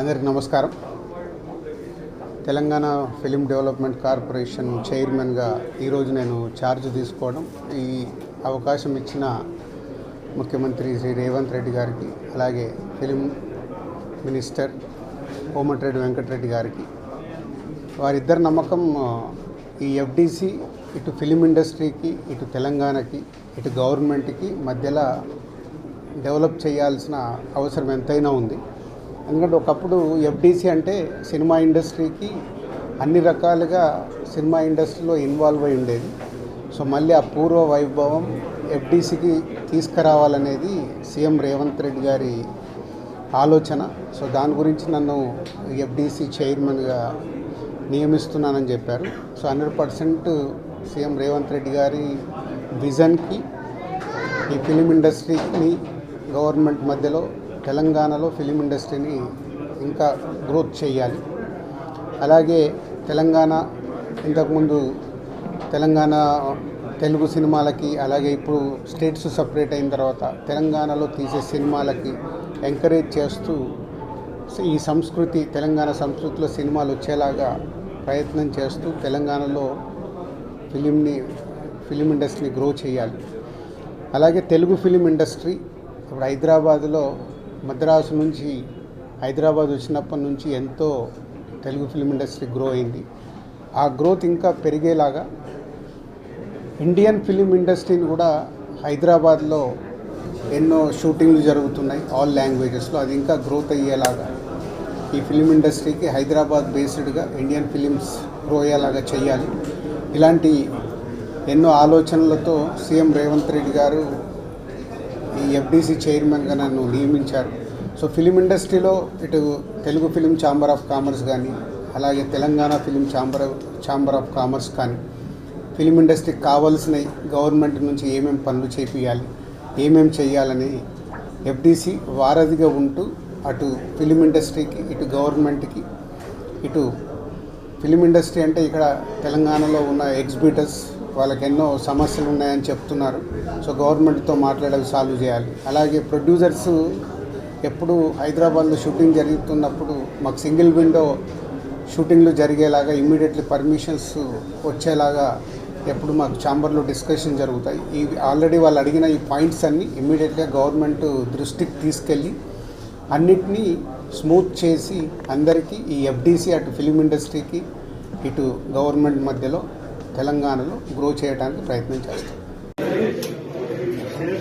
అందరికీ నమస్కారం. Telangana film development corporation చైర్మన్గా ఈరోజు నేను ఛార్జ్ తీసుకోవడం, ఈ అవకాశం ఇచ్చిన ముఖ్యమంత్రి శ్రీ రేవంత్ రెడ్డి గారికి, అలాగే ఫిలిం మినిస్టర్ కోమటిరెడ్డి వెంకటరెడ్డి గారికి, వారిద్దరి నమ్మకం ఈ ఎఫ్డిసి ఇటు ఫిలిం ఇండస్ట్రీకి, ఇటు తెలంగాణకి, ఇటు గవర్నమెంట్కి మధ్యలో డెవలప్ చేయాల్సిన అవసరం ఎంతైనా ఉంది. ఎందుకంటే ఒకప్పుడు ఎఫ్డిసి అంటే సినిమా ఇండస్ట్రీకి అన్ని రకాలుగా సినిమా ఇండస్ట్రీలో ఇన్వాల్వ్ అయి ఉండేది. సో మళ్ళీ ఆ పూర్వ వైభవం ఎఫ్డిసికి తీసుకురావాలనేది సీఎం రేవంత్ రెడ్డి గారి ఆలోచన. సో దాని గురించి నన్ను ఎఫ్డిసి చైర్మన్గా నియమిస్తున్నానని చెప్పారు. సో 100% సీఎం రేవంత్ రెడ్డి గారి విజన్కి ఈ ఫిలిం ఇండస్ట్రీని గవర్నమెంట్ మధ్యలో తెలంగాణలో ఫిలిం ఇండస్ట్రీని ఇంకా గ్రోత్ చేయాలి. అలాగే తెలంగాణ ఇంతకుముందు తెలంగాణ తెలుగు సినిమాలకి, అలాగే ఇప్పుడు స్టేట్స్ సపరేట్ అయిన తర్వాత తెలంగాణలో తీసే సినిమాలకి ఎంకరేజ్ చేస్తూ ఈ సంస్కృతి, తెలంగాణ సంస్కృతిలో సినిమాలు వచ్చేలాగా ప్రయత్నం చేస్తూ తెలంగాణలో ఫిలిం ఇండస్ట్రీని గ్రో చేయాలి. అలాగే తెలుగు ఫిలిం ఇండస్ట్రీ ఇప్పుడు హైదరాబాద్లో, మద్రాసు నుంచి హైదరాబాద్ వచ్చినప్పటి నుంచి ఎంతో తెలుగు ఫిలిం ఇండస్ట్రీ గ్రో అయింది. ఆ గ్రోత్ ఇంకా పెరిగేలాగా ఇండియన్ ఫిలిం ఇండస్ట్రీని కూడా హైదరాబాద్లో ఎన్నో షూటింగ్లు జరుగుతున్నాయి ఆల్ లాంగ్వేజెస్లో, అది ఇంకా గ్రోత్ అయ్యేలాగా ఈ ఫిలిం ఇండస్ట్రీకి హైదరాబాద్ బేస్డ్గా ఇండియన్ ఫిలిమ్స్ గ్రో అయ్యేలాగా చేయాలి. ఇలాంటి ఎన్నో ఆలోచనలతో సీఎం రేవంత్ రెడ్డి గారు ఈ ఎఫ్డిసి చైర్మన్గా నన్ను నియమించారు. సో ఫిలిం ఇండస్ట్రీలో ఇటు Telugu film chamber of commerce కానీ, అలాగే Telangana film chamber of commerce కానీ, ఫిలిం ఇండస్ట్రీకి కావాల్సిన గవర్నమెంట్ నుంచి ఏమేమి పనులు చేయాలి, ఏమేమి చేయాలని ఎఫ్డిసి వారధిగా ఉంటూ అటు ఫిలిం ఇండస్ట్రీకి, ఇటు గవర్నమెంట్కి, ఇటు ఫిలిం ఇండస్ట్రీ అంటే ఇక్కడ తెలంగాణలో ఉన్న ఎగ్జిబిటర్స్ వాళ్ళకి ఎన్నో సమస్యలు ఉన్నాయని చెప్తున్నారు. సో గవర్నమెంట్తో మాట్లాడి సాల్వ్ చేయాలి. అలాగే ప్రొడ్యూసర్స్ ఎప్పుడు హైదరాబాద్లో షూటింగ్ జరుగుతున్నప్పుడు మాకు సింగిల్ విండో షూటింగ్లు జరిగేలాగా ఇమ్మీడియట్లీ పర్మిషన్స్ వచ్చేలాగా ఎప్పుడు మాకు ఛాంబర్లో డిస్కషన్ జరుగుతాయి. ఇవి ఆల్రెడీ వాళ్ళు అడిగిన ఈ పాయింట్స్ అన్నీ ఇమ్మీడియట్గా గవర్నమెంట్ దృష్టికి తీసుకెళ్ళి అన్నిటినీ స్మూత్ చేసి అందరికీ ఈ ఎఫ్డిసి అటు ఫిలిం ఇండస్ట్రీకి, ఇటు గవర్నమెంట్ మధ్యలో తెలంగాణలో గ్రో చేయడానికి ప్రయత్నం చేస్తాం.